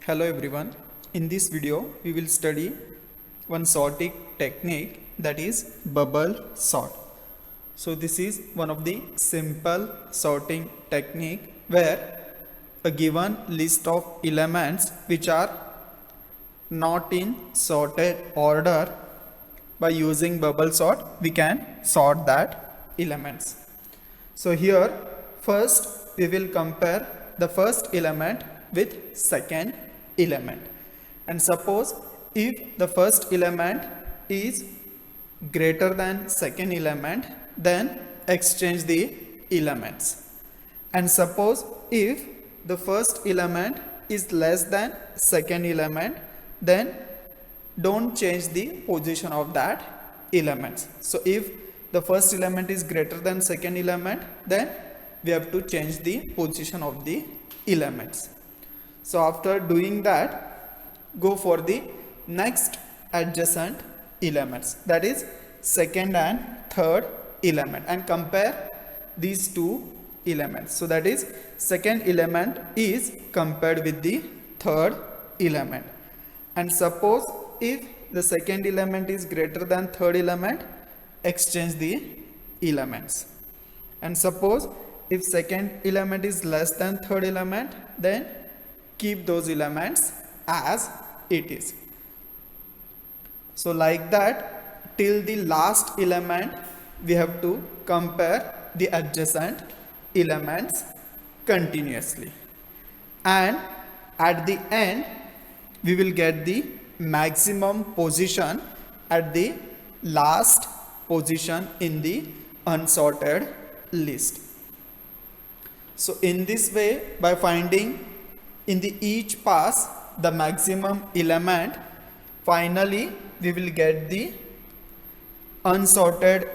Hello everyone. In this video, we will study one sorting technique, that is bubble sort. So this is one of the simple sorting technique where a given list of elements which are not in sorted order, by using bubble sort we can sort that elements. So here first we will compare the first element with second element, and suppose if the first element is greater than second element, then exchange the elements. And suppose if the first element is less than second element, then don't change the position of that elements. So if the first element is greater than second element, then we have to change the position of the elements. So after doing that, go for the next adjacent elements, that is second and third element, and compare these two elements. So that is second element is compared with the third element. And suppose if the second element is greater than third element, exchange the elements. And suppose if second element is less than third element, then keep those elements as it is. So like that, till the last element we have to compare the adjacent elements continuously, and at the end we will get the maximum position at the last position in the unsorted list. So in this way, by finding in the each pass the maximum element, finally we will get the unsorted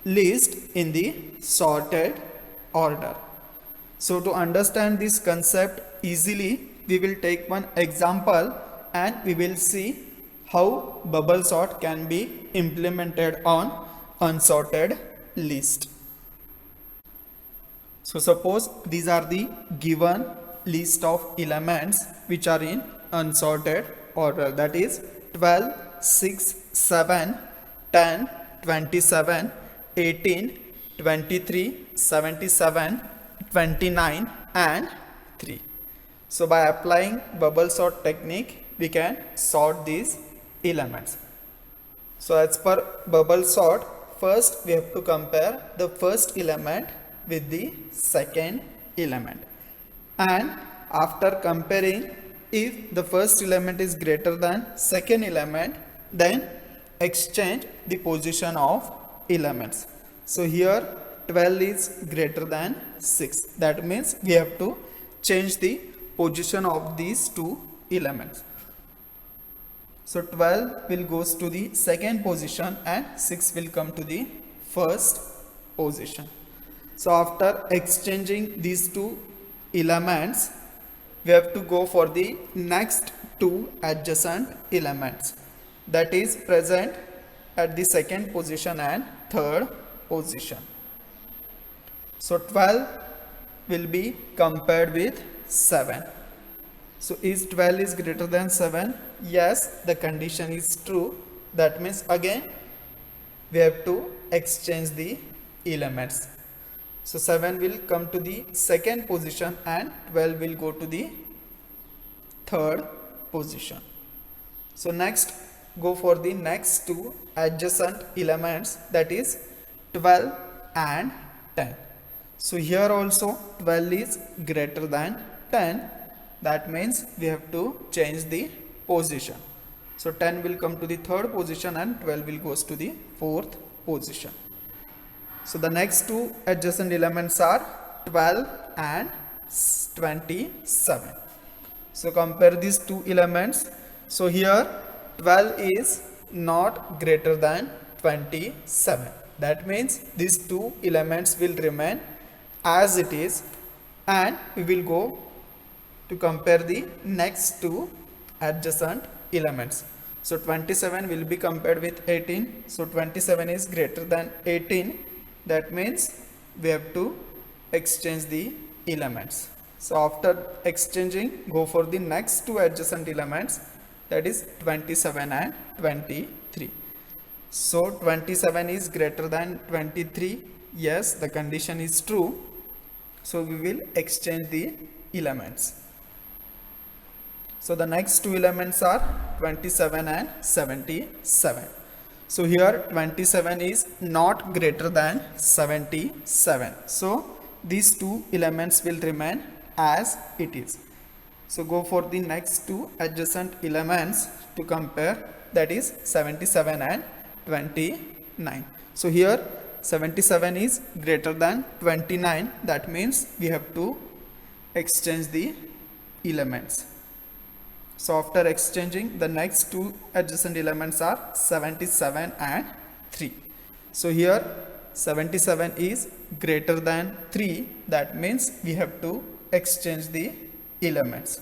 list in the sorted order. So to understand this concept easily, we will take one example and we will see how bubble sort can be implemented on unsorted list. So suppose these are the given list of elements which are in unsorted order, that is 12, 6, 7, 10, 27, 18, 23, 77, 29 and 3. So by applying bubble sort technique, we can sort these elements. So as per bubble sort, first we have to compare the first element with the second element, and after comparing, if the first element is greater than second element, then exchange the position of elements. So here 12 is greater than 6, that means we have to change the position of these two elements. So 12 will goes to the second position and 6 will come to the first position. So after exchanging these two elements, we have to go for the next two adjacent elements, that is present at the second position and third position. So 12 will be compared with 7. So is 12 is greater than 7? Yes, the condition is true. That means again we have to exchange the elements. So 7 will come to the second position and 12 will go to the third position. So next, go for the next two adjacent elements, that is 12 and 10. So here also 12 is greater than 10, that means we have to change the position. So 10 will come to the third position and 12 will goes to the fourth position. So the next two adjacent elements are 12 and 27. So compare these two elements. So here 12 is not greater than 27. That means these two elements will remain as it is, and we will go to compare the next two adjacent elements. So 27 will be compared with 18. So 27 is greater than 18. That means we have to exchange the elements. So after exchanging, go for the next two adjacent elements, that is 27 and 23. So 27 is greater than 23. Yes, the condition is true. So we will exchange the elements. So the next two elements are 27 and 77. So here 27 is not greater than 77. So these two elements will remain as it is. So go for the next two adjacent elements to compare, that is 77 and 29. So here 77 is greater than 29, that means we have to exchange the elements. So after exchanging, the next two adjacent elements are 77 and 3. So here 77 is greater than 3, that means we have to exchange the elements.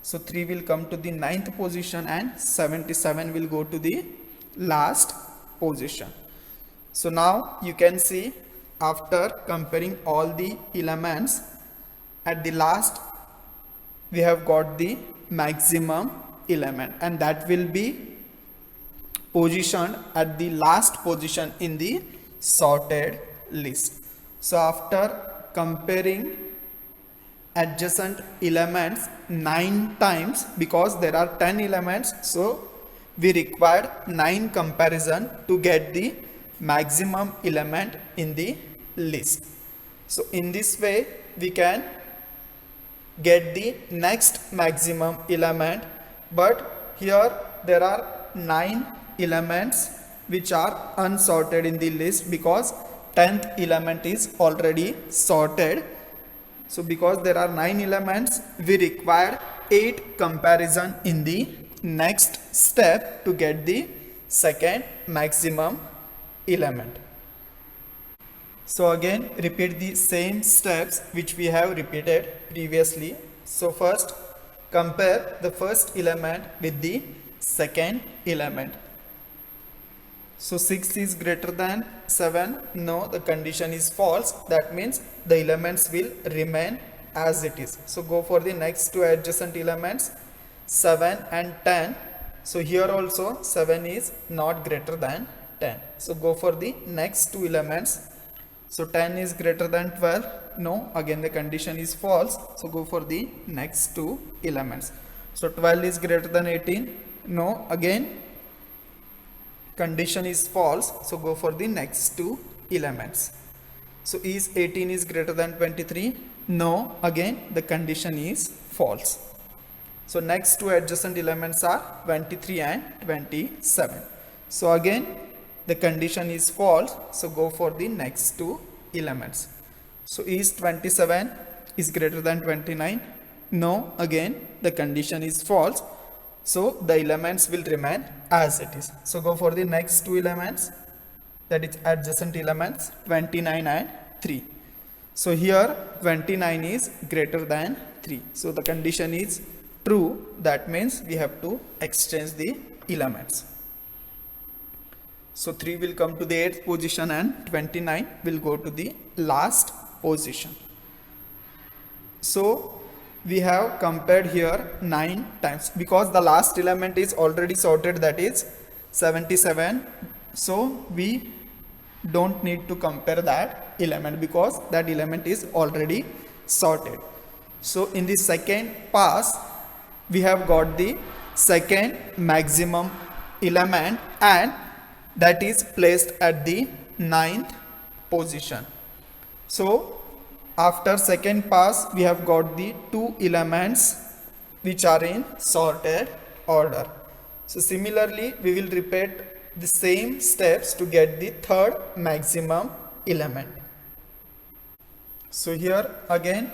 So 3 will come to the ninth position and 77 will go to the last position. So now you can see, after comparing all the elements, at the last we have got the maximum element, and that will be positioned at the last position in the sorted list. So after comparing adjacent elements 9 times, because there are 10 elements, so we required 9 comparison to get the maximum element in the list. So in this way we can get the next maximum element, but here there are 9 elements which are unsorted in the list because 10th element is already sorted. So because there are 9 elements, we require 8 comparison in the next step to get the second maximum element. So again repeat the same steps which we have repeated previously. So first compare the first element with the second element. So 6 is greater than 7. No, the condition is false. That means the elements will remain as it is. So go for the next two adjacent elements, 7 and 10. So here also 7 is not greater than 10. So go for the next two elements. So 10 is greater than 12. No, again the condition is false. So go for the next two elements. So 12 is greater than 18. No, again condition is false. So go for the next two elements. So is 18 is greater than 23? No, again the condition is false. So next two adjacent elements are 23 and 27. So again the condition is false. So go for the next two elements. So is 27 is greater than 29? No, again the condition is false. So the elements will remain as it is. So go for the next two elements, that is adjacent elements, 29 and 3. So here 29 is greater than 3. So the condition is true. That means we have to exchange the elements. So 3 will come to the 8th position and 29 will go to the last position. So we have compared here 9 times because the last element is already sorted, that is 77. So we don't need to compare that element because that element is already sorted. So in the second pass we have got the second maximum element and that is placed at the 9th position. So after second pass we have got the two elements which are in sorted order. So similarly we will repeat the same steps to get the third maximum element. So here again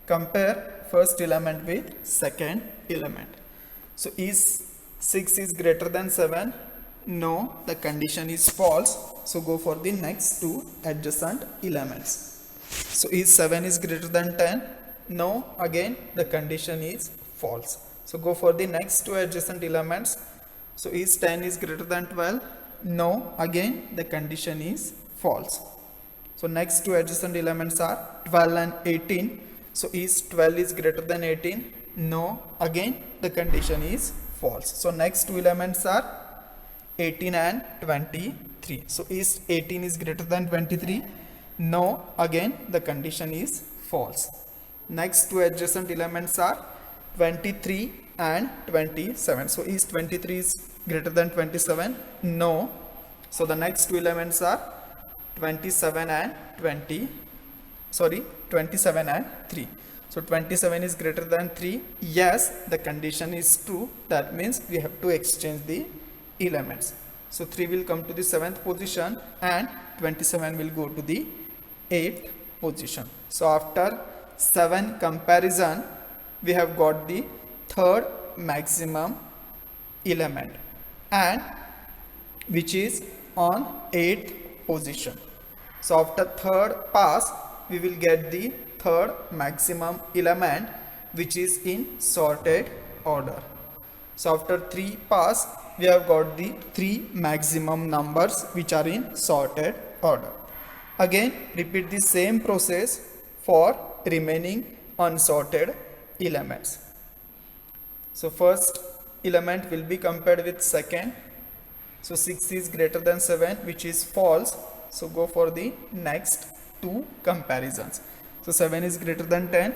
compare first element with second element. So is 6 is greater than 7? No, the condition is false. So go for the next two adjacent elements. So is 7 is greater than 10? No, again the condition is false. So go for the next two adjacent elements. So is 10 is greater than 12? No, again the condition is false. So next two adjacent elements are 12 and 18. So is 12 is greater than 18? No. Again the condition is false. So next two elements are 18 and 23. So is 18 is greater than 23? No. Again the condition is false. Next two adjacent elements are 23 and 27. So is 23 is greater than 27? No. So the next two elements are 27 and 3. So 27 is greater than 3. Yes, the condition is true. That means we have to exchange the elements. So 3 will come to the 7th position and 27 will go to the 8th position. So after 7 comparison, we have got the third maximum element and which is on 8th position. So after third pass, we will get the third maximum element which is in sorted order. So after 3 pass, we have got the 3 maximum numbers which are in sorted order. Again repeat the same process for remaining unsorted elements. So first element will be compared with second. So 6 is greater than 7, which is false. So go for the next two comparisons. So 7 is greater than 10.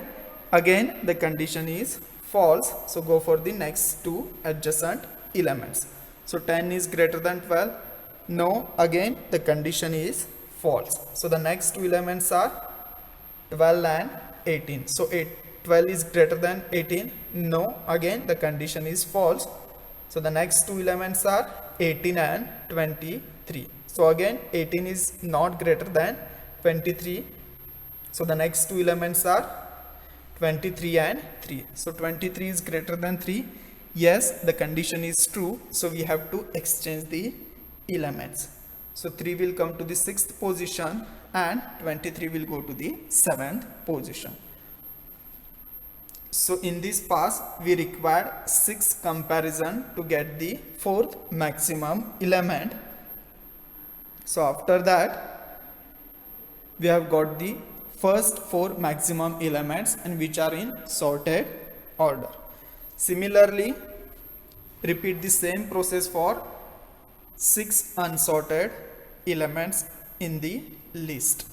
Again the condition is false. So go for the next two adjacent elements. So 10 is greater than 12. No. Again the condition is false. So the next two elements are 12 and 18. So 12 is greater than 18. No. Again the condition is false. So the next two elements are 18 and 23. So again 18 is not greater than 23. So the next two elements are 23 and 3. So 23 is greater than 3. Yes, the condition is true. So we have to exchange the elements. So 3 will come to the 6th position and 23 will go to the 7th position. So in this pass, we required 6 comparison to get the 4th maximum element. So after that, we have got the first 4 maximum elements and which are in sorted order. Similarly, repeat the same process for 6 unsorted elements in the list.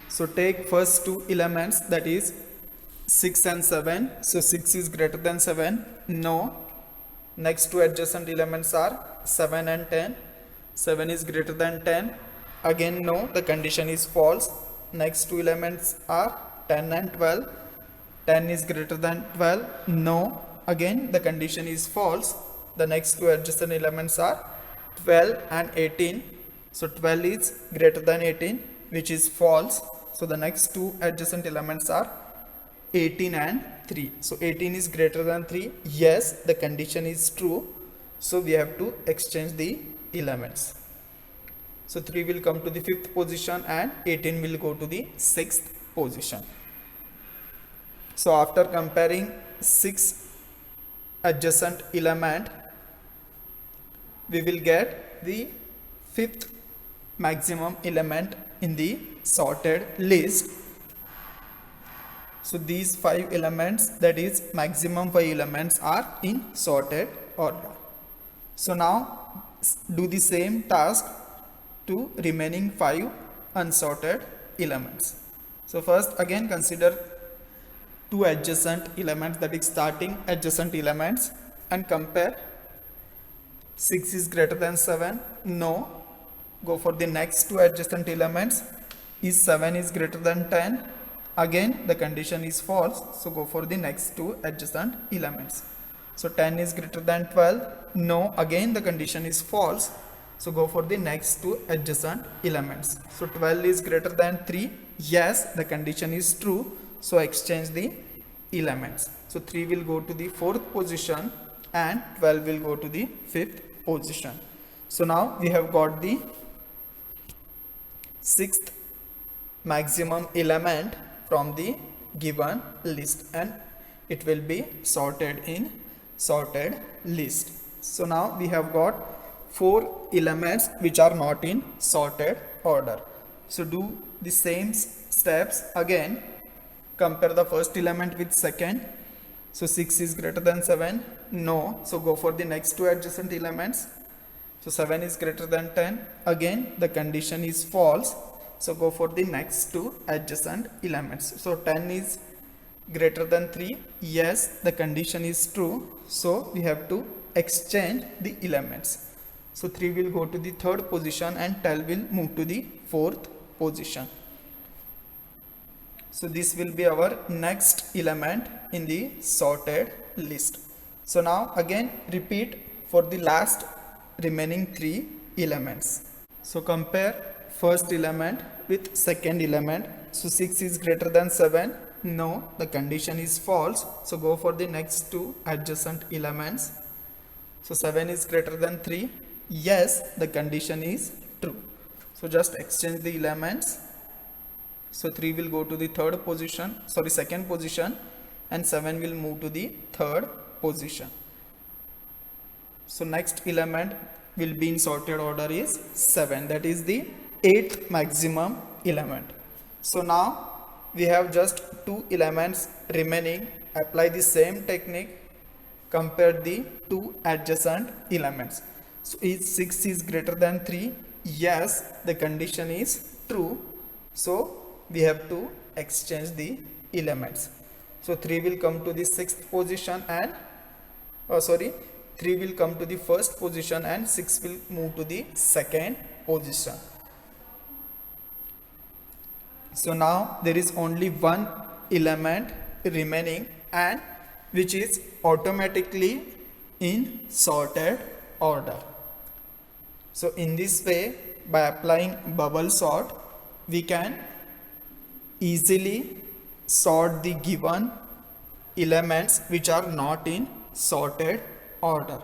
So take first two elements, that is 6 and 7. So 6 is greater than 7. No. Next two adjacent elements are 7 and 10. 7 is greater than 10. Again no, the condition is false. Next two elements are 10 and 12. 10 is greater than 12. No. Again the condition is false. The next two adjacent elements are 12 and 18. So 12 is greater than 18, which is false. So the next two adjacent elements are 18 and 3. So 18 is greater than 3. Yes, the condition is true. So we have to exchange the elements. So 3 will come to the 5th position and 18 will go to the 6th position. So after comparing 6 adjacent element, we will get the 5th maximum element in the sorted list. So these 5 elements, that is maximum 5 elements, are in sorted order. So now do the same task to remaining 5 unsorted elements. So first again consider 2 adjacent elements, that is starting adjacent elements, and compare. 6 is greater than 7. No. Go for the next 2 adjacent elements. Is 7 is greater than 10. Again the condition is false. So go for the next 2 adjacent elements. So 10 is greater than 12. No. Again the condition is false. So go for the next 2 adjacent elements. So 12 is greater than 3. Yes, the condition is true. So exchange the elements. So 3 will go to the 4th position and 12 will go to the 5th position. So now we have got the 6th maximum element from the given list, and it will be sorted in sorted list. So now we have got 4 elements which are not in sorted order. So do the same steps again compare the first element with second. So 6 is greater than 7, no, so go for the next two adjacent elements. So 7 is greater than 10, again the condition is false, so go for the next two adjacent elements. So 10 is greater than 3, yes, the condition is true, so we have to exchange the elements. So 3 will go to the third position and 12 will move to the fourth position. So this will be our next element in the sorted list. So now again repeat for the last remaining 3 elements. So compare first element with second element. So 6 is greater than 7, no, the condition is false, so go for the next two adjacent elements. So 7 is greater than 3, yes, the condition is true, so just exchange the elements. So 3 will go to the second position, and 7 will move to the third position. So next element will be in sorted order is 7, that is the 8th maximum element. So now we have just 2 elements remaining. Apply the same technique, compare the 2 adjacent elements. So if 6 is greater than 3, yes, the condition is true, so we have to exchange the elements. So 3 will come to the 6th position and 3 will come to the first position and 6 will move to the second position. So now there is only one element remaining, and which is automatically in sorted order. So in this way, by applying bubble sort, we can easily sort the given elements which are not in sorted order.